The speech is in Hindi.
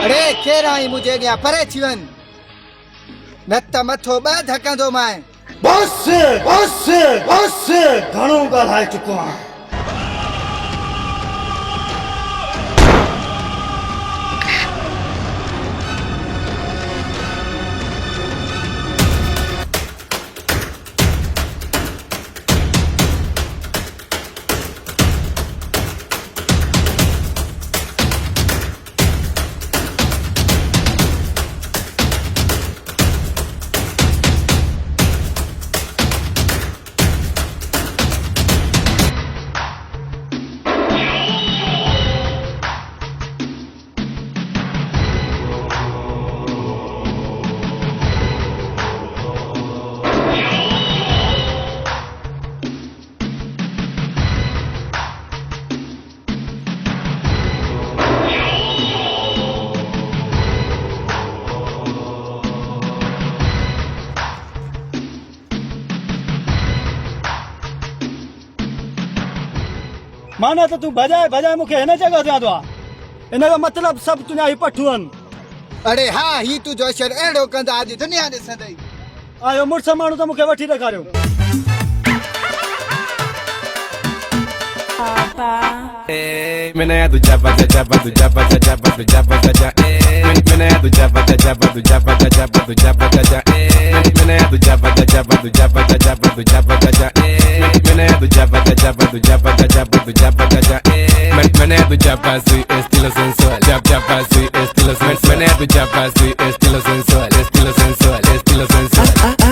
अरे केर आई मुझे अॻियां परे थी वञ न त मथो ॿ धकंदो मां बस बस बस घणो ॻाल्हाए चुको आहियां माना तो तू बजाए बजाए मूंखे हिन जॻह ते आंदो आहे हिन जो मतिलबु सभु तुंहिंजा ही पठूं आहिनि अरे हा ही तुंहिंजो शर अहिड़ो कंदा अॼु दुनिया ॾिसंदई आयो मुड़ुस माण्हू त मूंखे वठी ॾेखारियो मैंने दूजा बजा जब दूजा बजा जब दूजा बजा जा मैंने दूजा बजा जब दूजा बजा जब दूजा बजा जा मैंने दूजा बजा जब दूजा बजा जब दूजा बजा जा मैंने दूजा बजा जब दूजा बजा जब दूजा बजा जा मैंने दूजा पास estilo sensual jab jab paso estilo sensual मैंने दूजा पास estilo sensual